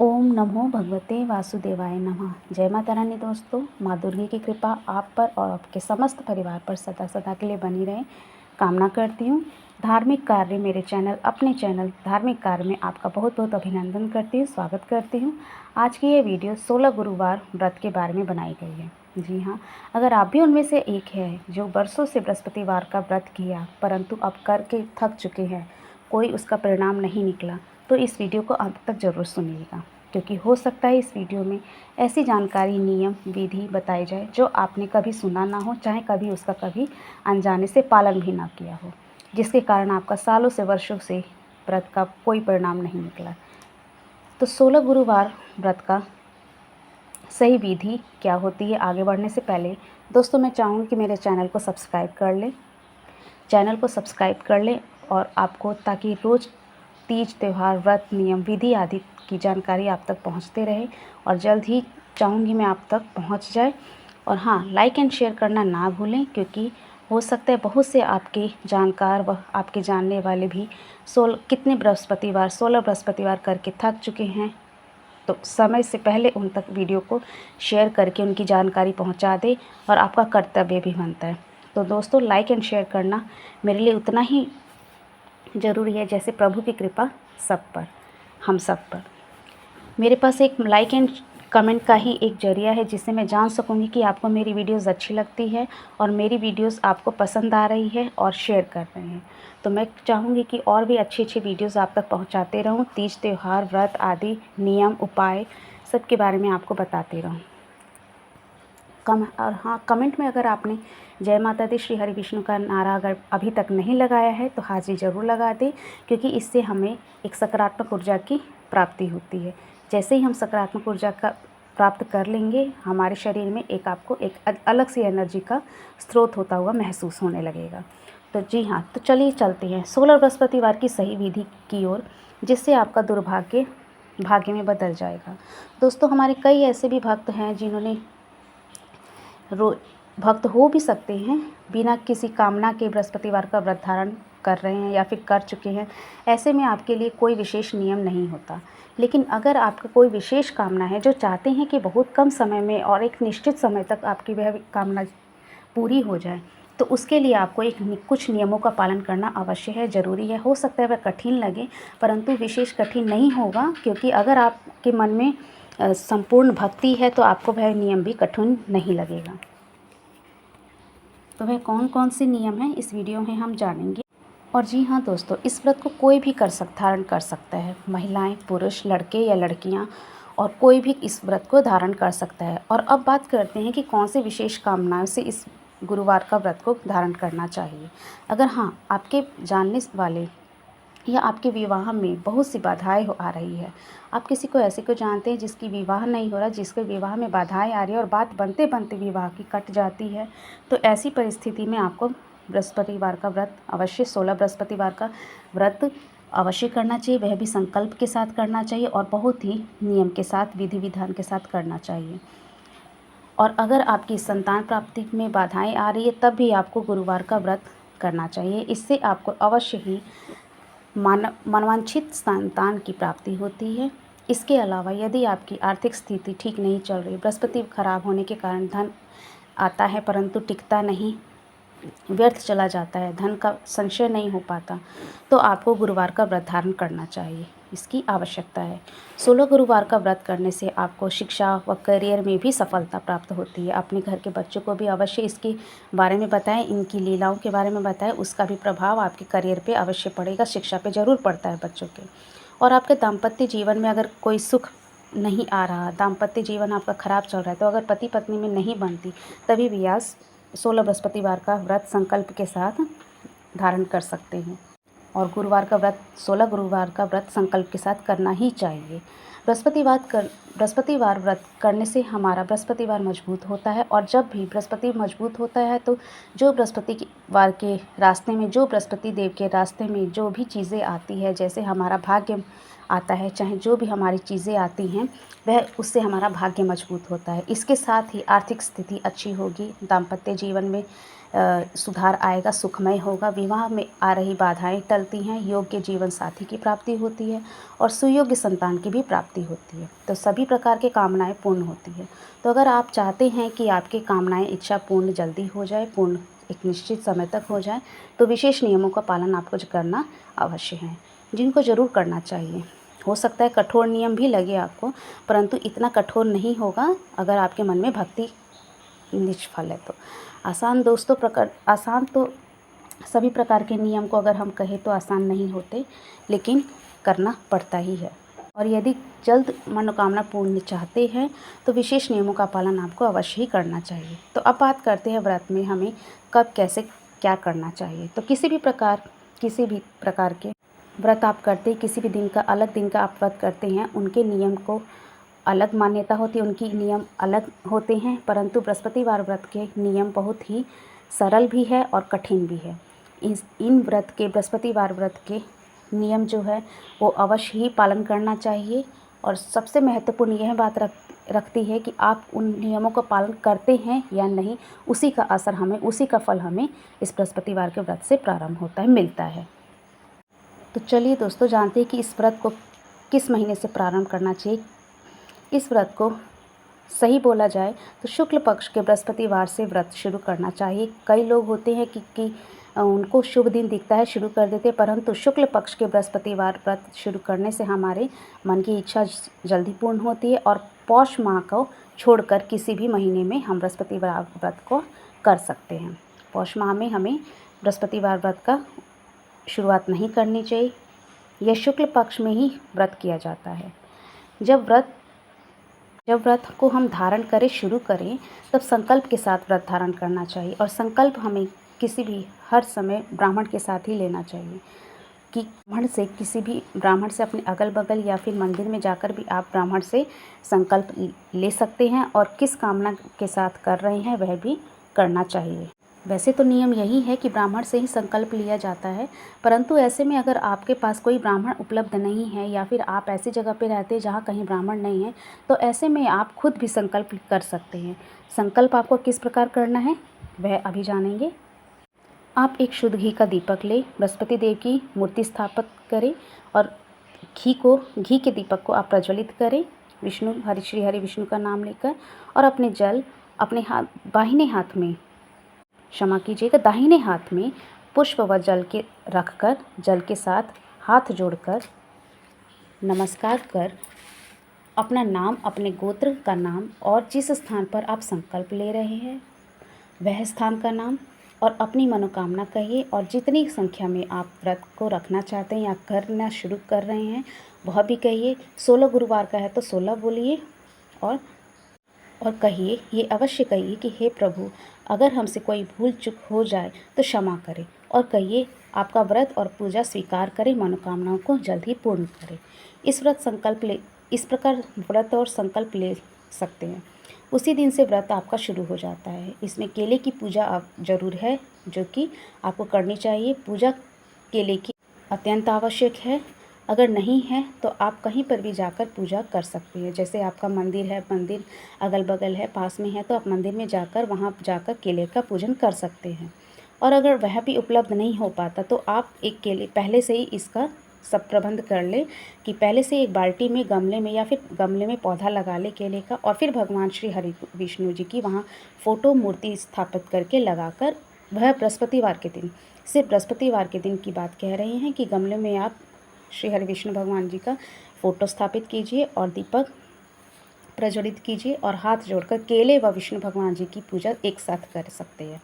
ओम नमो भगवते वासुदेवाय नमः। जय माता रानी। दोस्तों, माँ दुर्गे की कृपा आप पर और आपके समस्त परिवार पर सदा सदा के लिए बनी रहे कामना करती हूँ। धार्मिक कार्य मेरे चैनल अपने चैनल धार्मिक कार्य में आपका बहुत बहुत अभिनंदन करती हूँ, स्वागत करती हूँ। आज की ये वीडियो 16 गुरुवार व्रत के बारे में बनाई गई है। जी हाँ, अगर आप भी उनमें से एक है जो बरसों से बृहस्पतिवार का व्रत किया परंतु अब करके थक चुके हैं, कोई उसका परिणाम नहीं निकला, तो इस वीडियो को अंत तक ज़रूर सुनिएगा, क्योंकि हो सकता है इस वीडियो में ऐसी जानकारी, नियम, विधि बताई जाए जो आपने कभी सुना ना हो, चाहे कभी उसका कभी अनजाने से पालन भी ना किया हो, जिसके कारण आपका सालों से वर्षों से व्रत का कोई परिणाम नहीं निकला। तो 16 गुरुवार व्रत का सही विधि क्या होती है, आगे बढ़ने से पहले दोस्तों मैं चाहूँगी कि मेरे चैनल को सब्सक्राइब कर लें और आपको, ताकि रोज़ तीज त्यौहार, व्रत, नियम, विधि आदि की जानकारी आप तक पहुंचते रहे और जल्द ही चाहूँगी मैं आप तक पहुंच जाए। और हाँ, लाइक एंड शेयर करना ना भूलें, क्योंकि हो सकता है बहुत से आपके जानकार व आपके जानने वाले भी 16 बृहस्पतिवार करके थक चुके हैं, तो समय से पहले उन तक वीडियो को शेयर करके उनकी जानकारी पहुंचा दें और आपका कर्तव्य भी बनता है। तो दोस्तों, लाइक एंड शेयर करना मेरे लिए उतना ही ज़रूरी है जैसे प्रभु की कृपा सब पर, हम सब पर। मेरे पास एक लाइक एंड कमेंट का ही एक जरिया है जिससे मैं जान सकूंगी कि आपको मेरी वीडियोस अच्छी लगती है और मेरी वीडियोस आपको पसंद आ रही है और शेयर कर रहे हैं। तो मैं चाहूँगी कि और भी अच्छी अच्छी वीडियोस आप तक पहुँचाते रहूँ, तीज त्यौहार, व्रत आदि, नियम, उपाय सब के बारे में आपको बताते रहूँ। और हाँ, कमेंट में अगर आपने जय माता दी श्री हरि विष्णु का नारा अगर अभी तक नहीं लगाया है तो हाजिरी ज़रूर लगा दें, क्योंकि इससे हमें एक सकारात्मक ऊर्जा की प्राप्ति होती है। जैसे ही हम सकारात्मक ऊर्जा का प्राप्त कर लेंगे, हमारे शरीर में आपको एक अलग सी एनर्जी का स्रोत होता हुआ महसूस होने लगेगा। तो जी हाँ, तो चलिए चलते हैं 16 बृहस्पतिवार की सही विधि की ओर, जिससे आपका दुर्भाग्य भाग्य में बदल जाएगा। दोस्तों, हमारे कई ऐसे भी भक्त हैं जिन्होंने भक्त हो भी सकते हैं बिना किसी कामना के बृहस्पतिवार का व्रत धारण कर रहे हैं या फिर कर चुके हैं। ऐसे में आपके लिए कोई विशेष नियम नहीं होता। लेकिन अगर आपका कोई विशेष कामना है, जो चाहते हैं कि बहुत कम समय में और एक निश्चित समय तक आपकी वह कामना पूरी हो जाए, तो उसके लिए आपको कुछ नियमों का पालन करना अवश्य है, ज़रूरी है। हो सकता है वह कठिन लगे, परंतु विशेष कठिन नहीं होगा, क्योंकि अगर आपके मन में संपूर्ण भक्ति है तो आपको वह नियम भी कठिन नहीं लगेगा। तो वह कौन कौन से नियम हैं इस वीडियो में हम जानेंगे। और जी हाँ दोस्तों, इस व्रत को कोई भी धारण कर सकता है, महिलाएं, पुरुष, लड़के या लड़कियां, और कोई भी इस व्रत को धारण कर सकता है। और अब बात करते हैं कि कौन से विशेष कामनाओं से इस गुरुवार का व्रत को धारण करना चाहिए। अगर हाँ, आपके जानने वाले या आपके विवाह में बहुत सी बाधाएं आ रही है, आप किसी को ऐसे को जानते हैं जिसकी विवाह नहीं हो रहा, जिसके विवाह में बाधाएं आ रही है और बात बनते बनते विवाह की कट जाती है, तो ऐसी परिस्थिति में आपको बृहस्पतिवार का व्रत अवश्य 16 बृहस्पतिवार का व्रत अवश्य करना चाहिए। वह भी संकल्प के साथ करना चाहिए और बहुत ही नियम के साथ, विधि विधान के साथ करना चाहिए। और अगर आपकी संतान प्राप्ति में बाधाएं आ रही है, तब भी आपको गुरुवार का व्रत करना चाहिए। इससे आपको अवश्य ही मनवांछित संतान की प्राप्ति होती है। इसके अलावा यदि आपकी आर्थिक स्थिति ठीक नहीं चल रही, बृहस्पति खराब होने के कारण धन आता है परंतु टिकता नहीं, व्यर्थ चला जाता है, धन का संचय नहीं हो पाता, तो आपको गुरुवार का व्रत धारण करना चाहिए, इसकी आवश्यकता है। 16 गुरुवार का व्रत करने से आपको शिक्षा व करियर में भी सफलता प्राप्त होती है। अपने घर के बच्चों को भी अवश्य इसके बारे में बताएं, इनकी लीलाओं के बारे में बताएं, उसका भी प्रभाव आपके करियर पे अवश्य पड़ेगा, शिक्षा पे ज़रूर पड़ता है बच्चों के। और आपके दाम्पत्य जीवन में अगर कोई सुख नहीं आ रहा, दाम्पत्य जीवन आपका ख़राब चल रहा है, तो अगर पति पत्नी में नहीं बनती, तभी भी आज 16 बृहस्पतिवार का व्रत संकल्प के साथ धारण कर सकते हैं। और 16 गुरुवार का व्रत संकल्प के साथ करना ही चाहिए। बृहस्पतिवार व्रत करने से हमारा बृहस्पतिवार मजबूत होता है, और जब भी बृहस्पति मजबूत होता है तो जो बृहस्पतिवार के रास्ते में, जो बृहस्पति देव के रास्ते में जो भी चीज़ें आती है, जैसे हमारा भाग्य आता है, चाहे जो भी हमारी चीज़ें आती हैं, वह उससे हमारा भाग्य मजबूत होता है। इसके साथ ही आर्थिक स्थिति अच्छी होगी, दाम्पत्य जीवन में सुधार आएगा, सुखमय होगा, विवाह में आ रही बाधाएं टलती हैं, योग्य जीवन साथी की प्राप्ति होती है और सुयोग्य संतान की भी प्राप्ति होती है। तो सभी प्रकार के कामनाएं पूर्ण होती है। तो अगर आप चाहते हैं कि आपकी कामनाएं इच्छा पूर्ण जल्दी हो जाए, पूर्ण एक निश्चित समय तक हो जाए, तो विशेष नियमों का पालन आपको करना अवश्य है, जिनको ज़रूर करना चाहिए। हो सकता है कठोर नियम भी लगे आपको, परंतु इतना कठोर नहीं होगा अगर आपके मन में भक्ति निष्फल है तो। आसान तो सभी प्रकार के नियम को अगर हम कहें तो आसान नहीं होते, लेकिन करना पड़ता ही है। और यदि जल्द मनोकामना पूर्ण चाहते हैं तो विशेष नियमों का पालन आपको अवश्य ही करना चाहिए। तो अब बात करते हैं व्रत में हमें कब कैसे क्या करना चाहिए। तो किसी भी प्रकार के व्रत आप करते, किसी भी दिन का अलग दिन का आप व्रत करते हैं, उनके नियम को अलग मान्यता होती है, उनकी नियम अलग होते हैं। परंतु बृहस्पतिवार व्रत के नियम बहुत ही सरल भी है और कठिन भी है। इन व्रत के बृहस्पतिवार व्रत के नियम जो है वो अवश्य ही पालन करना चाहिए। और सबसे महत्वपूर्ण यह बात रखती है कि आप उन नियमों का पालन करते हैं या नहीं, उसी का असर हमें, उसी का फल हमें इस बृहस्पतिवार के व्रत से प्रारंभ होता है, मिलता है। तो चलिए दोस्तों, जानते हैं कि इस व्रत को किस महीने से प्रारंभ करना चाहिए। इस व्रत को सही बोला जाए तो शुक्ल पक्ष के बृहस्पतिवार से व्रत शुरू करना चाहिए। कई लोग होते हैं कि उनको शुभ दिन दिखता है, शुरू कर देते, परंतु शुक्ल पक्ष के बृहस्पतिवार व्रत शुरू करने से हमारे मन की इच्छा जल्दी पूर्ण होती है। और पौष माह को छोड़कर किसी भी महीने में हम बृहस्पतिवार व्रत को कर सकते हैं। पौष माह में हमें बृहस्पतिवार व्रत का शुरुआत नहीं करनी चाहिए। यह शुक्ल पक्ष में ही व्रत किया जाता है। जब व्रत को हम धारण करें, शुरू करें, तब संकल्प के साथ व्रत धारण करना चाहिए। और संकल्प हमें हर समय ब्राह्मण के साथ ही लेना चाहिए कि किसी भी ब्राह्मण से अपने अगल बगल या फिर मंदिर में जाकर भी आप ब्राह्मण से संकल्प ले सकते हैं और किस कामना के साथ कर रहे हैं वह भी करना चाहिए। वैसे तो नियम यही है कि ब्राह्मण से ही संकल्प लिया जाता है, परंतु ऐसे में अगर आपके पास कोई ब्राह्मण उपलब्ध नहीं है या फिर आप ऐसी जगह पे रहते हैं जहाँ कहीं ब्राह्मण नहीं है, तो ऐसे में आप खुद भी संकल्प कर सकते हैं। संकल्प आपको किस प्रकार करना है वह अभी जानेंगे। आप एक शुद्ध घी का दीपक लें, बृहस्पति देव की मूर्ति स्थापित करें और घी के दीपक को आप प्रज्वलित करें श्री हरि विष्णु का नाम लेकर, और अपने जल अपने दाहिने हाथ में पुष्प व जल के रखकर, जल के साथ हाथ जोड़कर नमस्कार कर अपना नाम, अपने गोत्र का नाम और जिस स्थान पर आप संकल्प ले रहे हैं वह स्थान का नाम और अपनी मनोकामना कहिए। और जितनी संख्या में आप व्रत को रखना चाहते हैं या करना शुरू कर रहे हैं वह भी कहिए। 16 गुरुवार का है तो 16 बोलिए और कहिए, ये अवश्य कहिए कि हे प्रभु, अगर हमसे कोई भूल चूक हो जाए तो क्षमा करें। और कहिए आपका व्रत और पूजा स्वीकार करें, मनोकामनाओं को जल्द ही पूर्ण करें। इस प्रकार व्रत और संकल्प ले सकते हैं। उसी दिन से व्रत आपका शुरू हो जाता है। इसमें केले की पूजा आप जरूर है जो कि आपको करनी चाहिए। पूजा केले की अत्यंत आवश्यक है। अगर नहीं है तो आप कहीं पर भी जाकर पूजा कर सकते हैं। जैसे आपका मंदिर है, मंदिर अगल बगल है, पास में है, तो आप मंदिर में जाकर वहाँ जाकर केले का पूजन कर सकते हैं। और अगर वह भी उपलब्ध नहीं हो पाता तो आप एक केले पहले से ही इसका सब प्रबंध कर ले कि पहले से एक बाल्टी में, गमले में या फिर गमले में पौधा लगा ले केले का, और फिर भगवान श्री हरि विष्णु जी की वहाँ फ़ोटो मूर्ति स्थापित करके लगाकर, वह बृहस्पतिवार के दिन, सिर्फ बृहस्पतिवार के दिन की बात कह रहे हैं कि गमले में आप श्री हरि विष्णु भगवान जी का फ़ोटो स्थापित कीजिए और दीपक प्रज्वलित कीजिए और हाथ जोड़कर केले व विष्णु भगवान जी की पूजा एक साथ कर सकते हैं।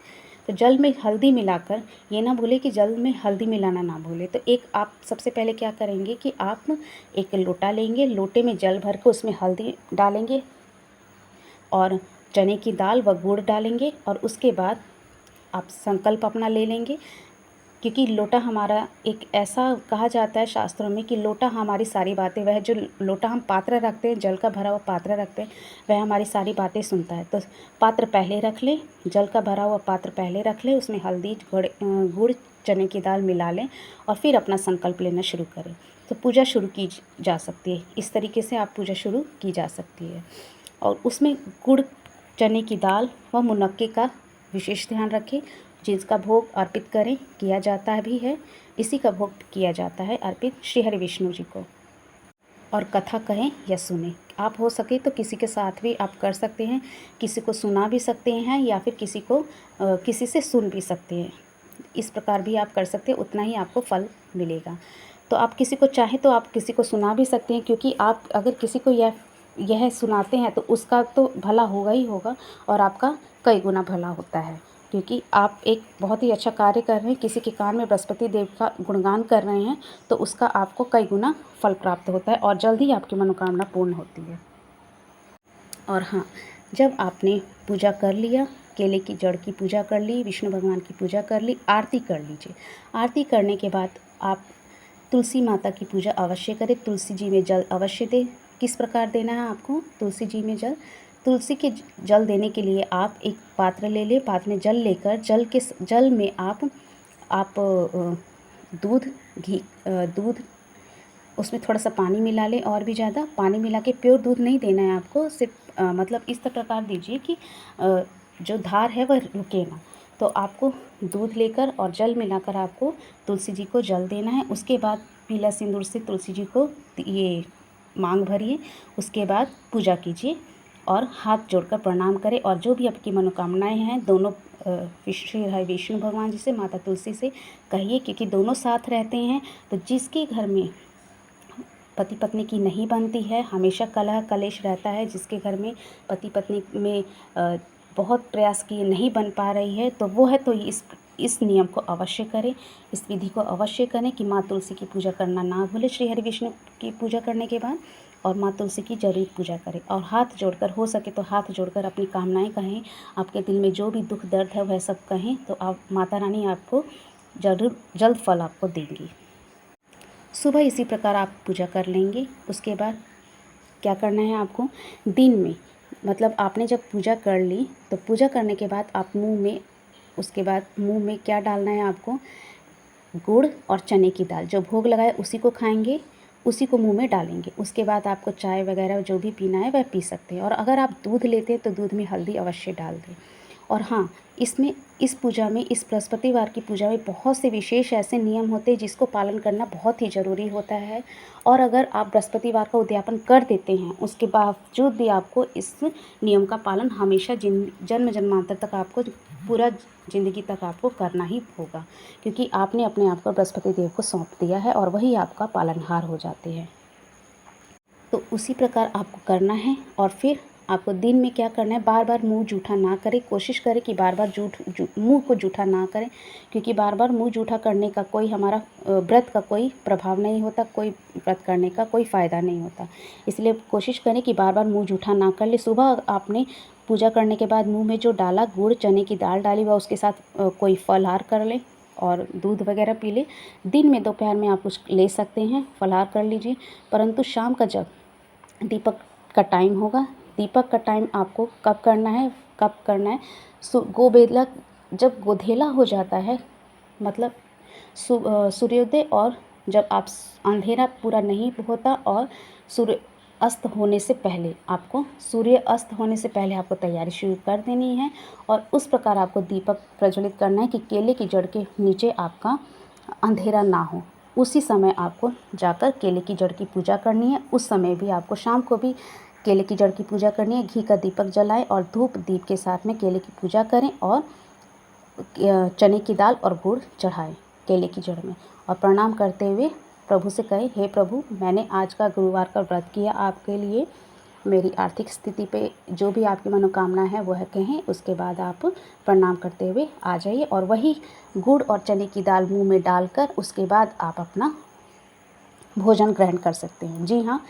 तो जल में हल्दी मिलाकर, ये ना भूले कि जल में हल्दी मिलाना ना भूले। तो आप सबसे पहले क्या करेंगे कि आप एक लोटा लेंगे, लोटे में जल भर कर उसमें हल्दी डालेंगे और चने की दाल व गुड़ डालेंगे और उसके बाद आप संकल्प अपना ले लेंगे। क्योंकि लोटा हमारा एक ऐसा कहा जाता है शास्त्रों में कि लोटा हमारी सारी बातें, वह जो लोटा हम पात्र रखते हैं, जल का भरा हुआ पात्र रखते हैं, वह हमारी सारी बातें सुनता है। तो पात्र पहले रख लें, जल का भरा हुआ पात्र पहले रख लें, उसमें हल्दी, गुड़, चने की दाल मिला लें और फिर अपना संकल्प लेना शुरू करें। तो पूजा शुरू की जा सकती है। इस तरीके से आप पूजा शुरू की जा सकती है। और उसमें गुड़, चने की दाल व मुनक्के का विशेष ध्यान रखें। जिसका भोग अर्पित करें, किया जाता भी है, इसी का भोग किया जाता है अर्पित श्री हरि विष्णु जी को। और कथा कहें या सुने, आप हो सके तो किसी के साथ भी आप कर सकते हैं, किसी को सुना भी सकते हैं या फिर किसी से सुन भी सकते हैं। इस प्रकार भी आप कर सकते हैं, उतना ही आपको फल मिलेगा। तो आप किसी को चाहे तो आप किसी को सुना भी सकते हैं, क्योंकि आप अगर किसी को यह सुनाते हैं तो उसका तो भला होगा ही होगा और आपका कई गुना भला होता है, क्योंकि आप एक बहुत ही अच्छा कार्य कर रहे हैं, किसी के कान में बृहस्पति देव का गुणगान कर रहे हैं, तो उसका आपको कई गुना फल प्राप्त होता है और जल्द ही आपकी मनोकामना पूर्ण होती है। और हाँ, जब आपने पूजा कर लिया, केले की जड़ की पूजा कर ली, विष्णु भगवान की पूजा कर ली, आरती कर लीजिए। आरती करने के बाद आप तुलसी माता की पूजा अवश्य करें, तुलसी जी में जल अवश्य दें। किस प्रकार देना है आपको तुलसी जी में जल? तुलसी के जल देने के लिए आप एक पात्र ले लें, पात्र में जल लेकर जल में आप दूध उसमें थोड़ा सा पानी मिला लें, और भी ज़्यादा पानी मिला के, प्योर दूध नहीं देना है आपको, सिर्फ मतलब इस प्रकार दीजिए कि जो धार है वह रुके ना। तो आपको दूध लेकर और जल मिलाकर आपको तुलसी जी को जल देना है। उसके बाद पीला सिंदूर से तुलसी जी को ये मांग भरिए, उसके बाद पूजा कीजिए और हाथ जोड़कर प्रणाम करें। और जो भी आपकी मनोकामनाएं हैं दोनों विष्णु भगवान जी से, माता तुलसी से कहिए, क्योंकि दोनों साथ रहते हैं। तो जिसके घर में पति पत्नी की नहीं बनती है, हमेशा कलह कलेश रहता है, जिसके घर में पति पत्नी में बहुत प्रयास किए नहीं बन पा रही है, तो वो है तो इस नियम को अवश्य करें, इस विधि को अवश्य करें कि माँ तुलसी की पूजा करना ना भूलें श्री हरि विष्णु की पूजा करने के बाद, और माँ तुलसी की जरूर पूजा करें। और हाथ जोड़कर, हो सके तो हाथ जोड़कर अपनी कामनाएं कहें, आपके दिल में जो भी दुख दर्द है वह सब कहें, तो आप माता रानी आपको जरूर जल्द फल आपको देंगी। सुबह इसी प्रकार आप पूजा कर लेंगे। उसके बाद क्या करना है आपको, दिन में मतलब आपने जब पूजा कर ली तो पूजा करने के बाद आप उसके बाद मुंह में क्या डालना है आपको, गुड़ और चने की दाल, जो भोग लगाए उसी को खाएंगे, उसी को मुंह में डालेंगे। उसके बाद आपको चाय वगैरह जो भी पीना है वह पी सकते हैं। और अगर आप दूध लेते हैं तो दूध में हल्दी अवश्य डाल दें। और हाँ, इस पूजा में, इस बृहस्पतिवार की पूजा में बहुत से विशेष ऐसे नियम होते हैं जिसको पालन करना बहुत ही ज़रूरी होता है। और अगर आप बृहस्पतिवार का उद्यापन कर देते हैं, उसके बावजूद भी आपको इस नियम का पालन हमेशा जन्म जन्मांतर तक, आपको पूरा ज़िंदगी तक आपको करना ही होगा, क्योंकि आपने अपने आप को बृहस्पति देव को सौंप दिया है और वही आपका पालनहार हो जाते हैं। तो उसी प्रकार आपको करना है। और फिर आपको दिन में क्या करना है, बार बार मुंह जूठा ना करें, कोशिश करें कि बार बार मुंह को जूठा ना करें, क्योंकि बार बार मुंह जूठा करने का कोई हमारा व्रत का कोई प्रभाव नहीं होता, कोई व्रत करने का कोई फ़ायदा नहीं होता। इसलिए कोशिश करें कि बार बार मुंह जूठा ना कर ले। सुबह आपने पूजा करने के बाद मुँह में जो डाला, गुड़ चने की दाल डाली, वह उसके साथ कोई फलाहार कर लें और दूध वगैरह पी ले। दिन में दोपहर में आप कुछ ले सकते हैं, फलाहार कर लीजिए। परंतु शाम का जब दीपक का टाइम होगा, दीपक का टाइम आपको कब करना है, गोबेला, जब गोधेला हो जाता है, मतलब सूर्योदय, और जब आप अंधेरा पूरा नहीं होता और सूर्य अस्त होने से पहले आपको तैयारी शुरू कर देनी है। और उस प्रकार आपको दीपक प्रज्वलित करना है कि केले की जड़ के नीचे आपका अंधेरा ना हो। उसी समय आपको जाकर केले की जड़ की पूजा करनी है। उस समय भी आपको, शाम को भी केले की जड़ की पूजा करनी है। घी का दीपक जलाएं और धूप दीप के साथ में केले की पूजा करें और चने की दाल और गुड़ चढ़ाएं केले की जड़ में, और प्रणाम करते हुए प्रभु से कहें, हे प्रभु, मैंने आज का गुरुवार का व्रत किया आपके लिए, मेरी आर्थिक स्थिति पे जो भी आपकी मनोकामना है वह कहें। उसके बाद आप प्रणाम करते हुए आ जाइए और वही गुड़ और चने की दाल मुंह में डालकर उसके बाद आप अपना भोजन ग्रहण कर सकते हैं। जी हाँ,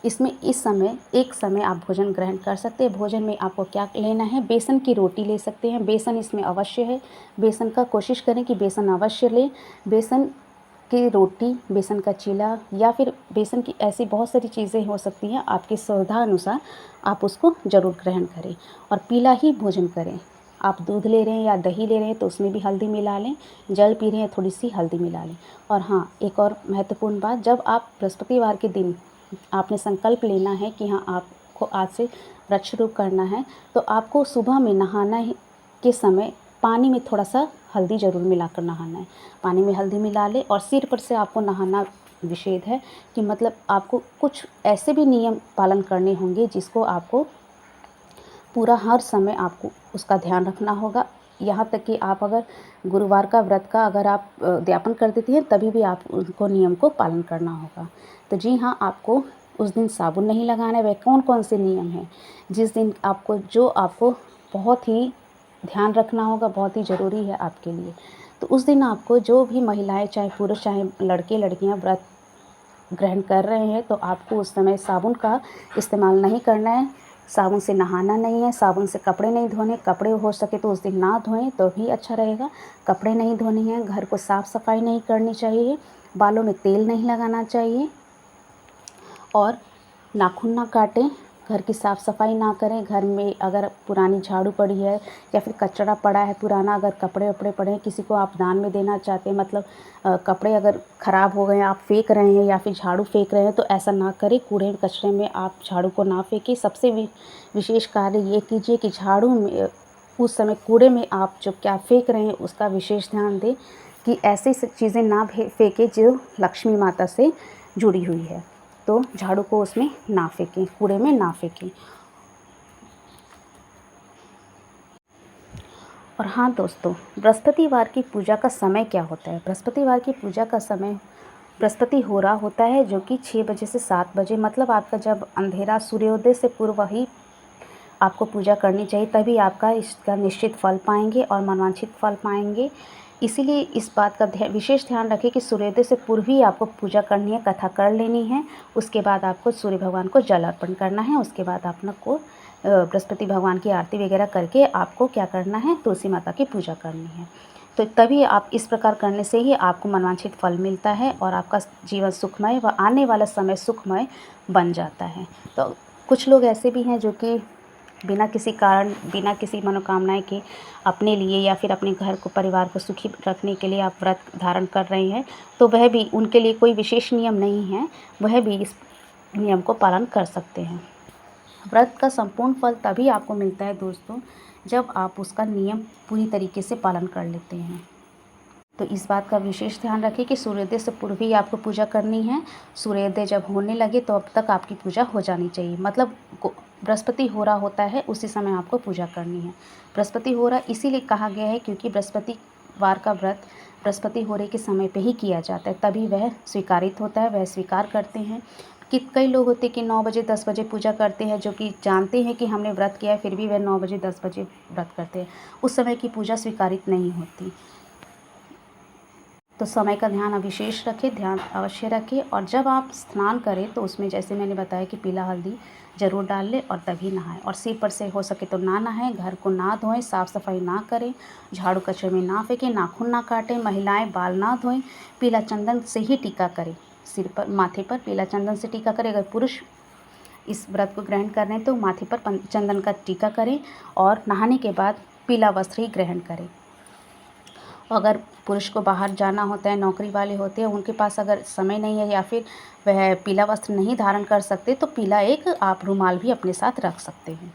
इसमें एक समय आप भोजन ग्रहण कर सकते हैं। भोजन में आपको क्या लेना है, बेसन की रोटी ले सकते हैं, बेसन इसमें अवश्य है। बेसन का कोशिश करें कि बेसन अवश्य लें। बेसन की रोटी, बेसन का चीला, या फिर बेसन की ऐसी बहुत सारी चीज़ें हो सकती हैं, आपकी सुविधा अनुसार आप उसको ज़रूर ग्रहण करें और पीला ही भोजन करें। आप दूध ले रहे हैं या दही ले रहे हैं तो उसमें भी हल्दी मिला लें, जल पी रहे हैं थोड़ी सी हल्दी मिला लें। और हाँ, एक और महत्वपूर्ण बात, जब आप बृहस्पतिवार के दिन आपने संकल्प लेना है कि हाँ आपको आज से व्रत शुरू करना है, तो आपको सुबह में नहाना के समय पानी में थोड़ा सा हल्दी ज़रूर मिलाकर नहाना है। पानी में हल्दी मिला लें और सिर पर से आपको नहाना निषेध है कि मतलब आपको कुछ ऐसे भी नियम पालन करने होंगे जिसको आपको पूरा हर समय आपको उसका ध्यान रखना होगा। यहाँ तक कि आप अगर गुरुवार का व्रत का अगर आप उद्यापन कर देती हैं तभी भी आप उनको नियम को पालन करना होगा। तो जी हाँ, आपको उस दिन साबुन नहीं लगाना है। वह कौन कौन से नियम हैं जिस दिन आपको जो आपको बहुत ही ध्यान रखना होगा, बहुत ही ज़रूरी है आपके लिए। तो उस दिन आपको जो भी महिलाएं, चाहे पुरुष चाहे लड़के लड़कियां व्रत ग्रहण कर रहे हैं, तो आपको उस समय साबुन का इस्तेमाल नहीं करना है, साबुन से नहाना नहीं है, साबुन से कपड़े नहीं धोने। कपड़े हो सके तो उस दिन ना धोएं तो भी अच्छा रहेगा। कपड़े नहीं धोने हैं, घर को साफ़ सफाई नहीं करनी चाहिए, बालों में तेल नहीं लगाना चाहिए और नाखून ना काटें, घर की साफ़ सफाई ना करें। घर में अगर पुरानी झाड़ू पड़ी है या फिर कचरा पड़ा है पुराना, अगर कपड़े वपड़े पड़े हैं, किसी को आप दान में देना चाहते हैं, मतलब कपड़े अगर ख़राब हो गए हैं, आप फेंक रहे हैं या फिर झाड़ू फेंक रहे हैं, तो ऐसा ना करें। कूड़े कचरे में आप झाड़ू को ना फेंकें। सबसे विशेष कार्य ये कीजिए कि झाड़ू में उस समय कूड़े में आप जो क्या फेंक रहे हैं उसका विशेष ध्यान दें कि ऐसी चीज़ें ना फेंकें जो लक्ष्मी माता से जुड़ी हुई है। तो झाड़ू को उसमें ना फेंकें, कूड़े में ना फेंकें। और हाँ दोस्तों, बृहस्पतिवार की पूजा का समय क्या होता है? बृहस्पतिवार की पूजा का समय बृहस्पति हो रहा होता है, जो कि 6 बजे से 7 बजे, मतलब आपका जब अंधेरा सूर्योदय से पूर्व ही आपको पूजा करनी चाहिए, तभी आपका इसका निश्चित फल पाएंगे और मनवांछित फल पाएंगे। इसीलिए इस बात का विशेष ध्यान रखें कि सूर्योदय से पूर्व ही आपको पूजा करनी है, कथा कर लेनी है। उसके बाद आपको सूर्य भगवान को जल अर्पण करना है। उसके बाद आपको बृहस्पति भगवान की आरती वगैरह करके आपको क्या करना है, तुलसी माता की पूजा करनी है। तो तभी आप इस प्रकार करने से ही आपको मनवांछित फल मिलता है और आपका जीवन सुखमय व आने वाला समय सुखमय बन जाता है। तो कुछ लोग ऐसे भी हैं जो कि बिना किसी कारण, बिना किसी मनोकामनाएं के अपने लिए या फिर अपने घर को, परिवार को सुखी रखने के लिए आप व्रत धारण कर रहे हैं, तो वह भी, उनके लिए कोई विशेष नियम नहीं है, वह भी इस नियम को पालन कर सकते हैं। व्रत का संपूर्ण फल तभी आपको मिलता है दोस्तों जब आप उसका नियम पूरी तरीके से पालन कर लेते हैं। तो इस बात का विशेष ध्यान रखें कि सूर्योदय से पूर्व ही आपको पूजा करनी है। सूर्योदय जब होने लगे तो अब तक आपकी पूजा हो जानी चाहिए, मतलब बृहस्पति हो रहा होता है उसी समय आपको पूजा करनी है। बृहस्पति हो रहा इसीलिए कहा गया है क्योंकि बृहस्पतिवार का व्रत बृहस्पति हो रहे के समय पे ही किया जाता है, तभी वह स्वीकारित होता है, वह स्वीकार करते हैं। कि कई लोग होते हैं कि 9 बजे 10 बजे पूजा करते हैं, जो कि जानते हैं कि हमने व्रत किया है, फिर भी वह 9 बजे 10 बजे व्रत करते हैं। उस समय की पूजा स्वीकारित नहीं होती। तो समय का ध्यान विशेष रखें, ध्यान अवश्य रखें। और जब आप स्नान करें तो उसमें जैसे मैंने बताया कि पीला हल्दी ज़रूर डाल लें और तभी नहाएं। और सिर पर से हो सके तो ना नहाएं, घर को ना धोएं, साफ़ सफाई ना करें, झाड़ू कचरे में ना फेंकें, नाखून ना काटें, महिलाएं बाल ना धोएं, पीला चंदन से ही टीका करें, सिर पर माथे पर पीला चंदन से टीका करें। अगर पुरुष इस व्रत को ग्रहण कर रहे हैं तो माथे पर चंदन का टीका करें और नहाने के बाद पीला वस्त्र ही ग्रहण करें। अगर पुरुष को बाहर जाना होता है, नौकरी वाले होते हैं, उनके पास अगर समय नहीं है या फिर वह पीला वस्त्र नहीं धारण कर सकते तो पीला एक आप रुमाल भी अपने साथ रख सकते हैं,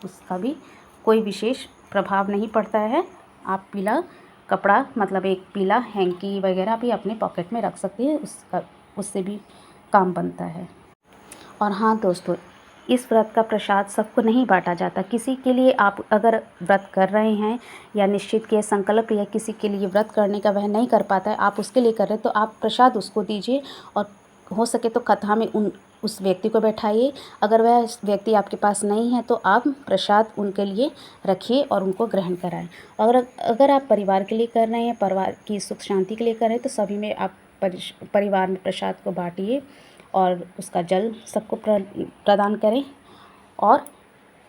उसका भी कोई विशेष प्रभाव नहीं पड़ता है। आप पीला कपड़ा, मतलब एक पीला हैंकी वगैरह भी अपने पॉकेट में रख सकते हैं, उससे भी काम बनता है। और हाँ दोस्तों, इस व्रत का प्रसाद सबको नहीं बांटा जाता। किसी के लिए आप अगर व्रत कर रहे हैं या निश्चित किए संकल्प या किसी के लिए व्रत करने का वह नहीं कर पाता है, आप उसके लिए कर रहे हैं, तो आप प्रसाद उसको दीजिए और हो सके तो कथा में उस व्यक्ति को बैठाइए। अगर वह व्यक्ति आपके पास नहीं है तो आप प्रसाद उनके लिए रखिए और उनको ग्रहण कराएं। और अगर आप परिवार के लिए कर रहे हैं, परिवार की सुख शांति के लिए कर रहे हैं, तो सभी में आप परिवार में प्रसाद को बांटिए और उसका जल सबको प्रदान करें। और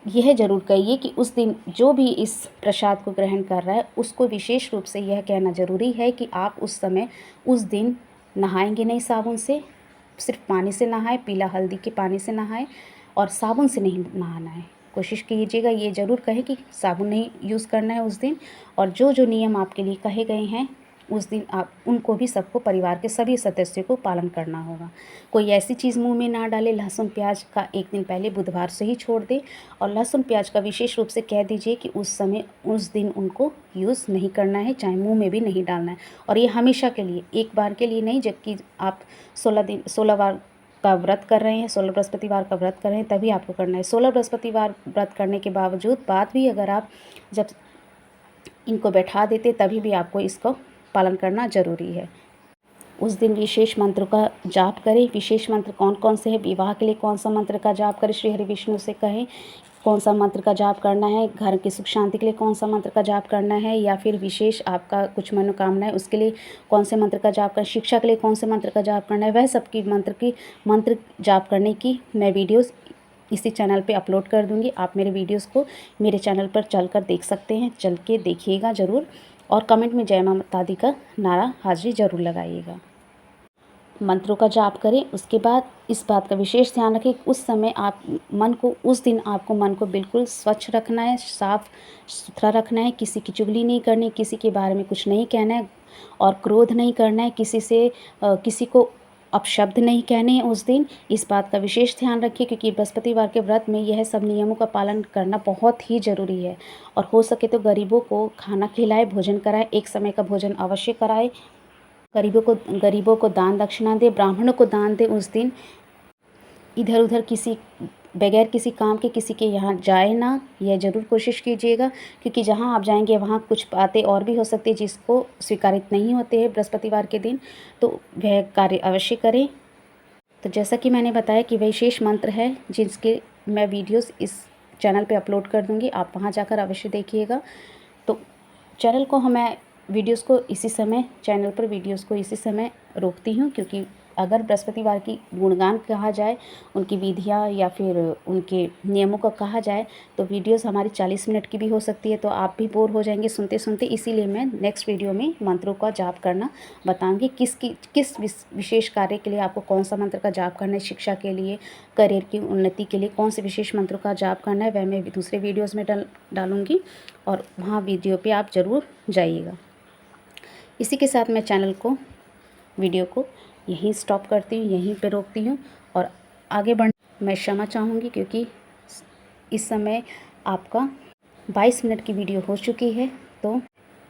यह ज़रूर कहिए कि उस दिन जो भी इस प्रसाद को ग्रहण कर रहा है उसको विशेष रूप से यह कहना ज़रूरी है कि आप उस समय उस दिन नहाएंगे नहीं साबुन से, सिर्फ पानी से नहाएं, पीला हल्दी के पानी से नहाएं और साबुन से नहीं नहाना है। कोशिश कीजिएगा, ये ज़रूर कहें कि साबुन नहीं यूज़ करना है उस दिन। और जो जो नियम आपके लिए कहे गए हैं उस दिन आप उनको भी सबको परिवार के सभी सदस्यों को पालन करना होगा। कोई ऐसी चीज़ मुंह में ना डाले। लहसुन प्याज का एक दिन पहले बुधवार से ही छोड़ दें और लहसुन प्याज का विशेष रूप से कह दीजिए कि उस दिन उनको यूज़ नहीं करना है, चाहे मुँह में भी नहीं डालना है। और ये हमेशा के लिए, एक बार के लिए नहीं। जबकि आप 16 बार का व्रत कर रहे हैं, 16 बृहस्पतिवार का व्रत कर रहे हैं, तभी आपको करना है। 16 बृहस्पतिवार व्रत करने के बाद भी अगर आप जब इनको बैठा देते तभी भी आपको इसको पालन करना ज़रूरी है। उस दिन विशेष मंत्र का जाप करें। विशेष मंत्र कौन कौन से हैं? विवाह के लिए कौन सा मंत्र का जाप करें, श्री हरि विष्णु से कहें कौन सा मंत्र का जाप करना है। घर की सुख शांति के लिए कौन सा मंत्र का जाप करना है, या फिर विशेष आपका कुछ मनोकामना है उसके लिए कौन से मंत्र का जाप करना, शिक्षा के लिए कौन से मंत्र का जाप करना है, वह सबकी मंत्र जाप करने की मैं वीडियोज़ इसी चैनल पे अपलोड कर दूंगी। आप मेरे वीडियोस को मेरे चैनल पर चलकर देख सकते हैं, चल के देखिएगा ज़रूर। और कमेंट में जय माता दी का नारा हाजिरी ज़रूर लगाइएगा। मंत्रों का जाप करें। उसके बाद इस बात का विशेष ध्यान रखें, उस समय उस दिन आपको मन को बिल्कुल स्वच्छ रखना है, साफ़ सुथरा रखना है। किसी की चुगली नहीं करनी, किसी के बारे में कुछ नहीं कहना है और क्रोध नहीं करना है। किसी को अपशब्द नहीं कहने हैं उस दिन। इस बात का विशेष ध्यान रखिए, क्योंकि बृहस्पतिवार के व्रत में यह सब नियमों का पालन करना बहुत ही ज़रूरी है। और हो सके तो गरीबों को खाना खिलाए, भोजन कराए, एक समय का भोजन अवश्य कराए। गरीबों को दान दक्षिणा दे, ब्राह्मणों को दान दे। उस दिन इधर उधर बगैर किसी काम के किसी के यहाँ जाए ना, यह ज़रूर कोशिश कीजिएगा, क्योंकि जहाँ आप जाएंगे वहाँ कुछ बातें और भी हो सकती है जिसको स्वीकारित नहीं होते हैं बृहस्पतिवार के दिन, तो वह कार्य अवश्य करें। तो जैसा कि मैंने बताया कि विशेष मंत्र है जिसके मैं वीडियोस इस चैनल पे अपलोड कर दूँगी, आप वहाँ जाकर अवश्य देखिएगा। तो चैनल पर वीडियोस को इसी समय रोकती हूँ, क्योंकि अगर बृहस्पतिवार की गुणगान कहा जाए, उनकी विधियाँ या फिर उनके नियमों का कहा जाए, तो वीडियोस हमारी 40 मिनट की भी हो सकती है, तो आप भी बोर हो जाएंगे सुनते सुनते। इसीलिए मैं नेक्स्ट वीडियो में मंत्रों का जाप करना बताऊंगी, किस विशेष कार्य के लिए आपको कौन सा मंत्र का जाप करना है, शिक्षा के लिए, करियर की उन्नति के लिए कौन से विशेष मंत्रों का जाप करना है, वह मैं दूसरे वीडियोज़ में डालूँगी और वहाँ वीडियो पर आप ज़रूर जाइएगा। इसी के साथ मैं वीडियो को यहीं स्टॉप करती हूँ, यहीं पे रोकती हूँ और आगे मैं क्षमा चाहूँगी, क्योंकि इस समय आपका 22 मिनट की वीडियो हो चुकी है, तो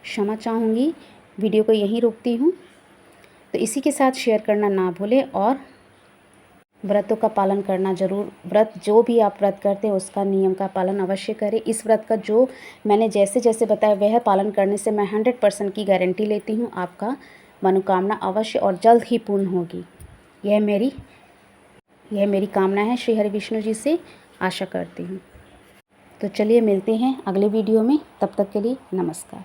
क्षमा चाहूँगी। वीडियो को यहीं रोकती हूँ। तो इसी के साथ शेयर करना ना भूलें और व्रतों का पालन करना ज़रूर। जो भी आप व्रत करते हैं उसका नियम का पालन अवश्य करें। इस व्रत का जो मैंने जैसे जैसे बताया वह पालन करने से मैं 100% की गारंटी लेती हूँ, आपका मनोकामना अवश्य और जल्द ही पूर्ण होगी। यह मेरी कामना है श्री हरि विष्णु जी से, आशा करती हूँ। तो चलिए मिलते हैं अगले वीडियो में, तब तक के लिए नमस्कार।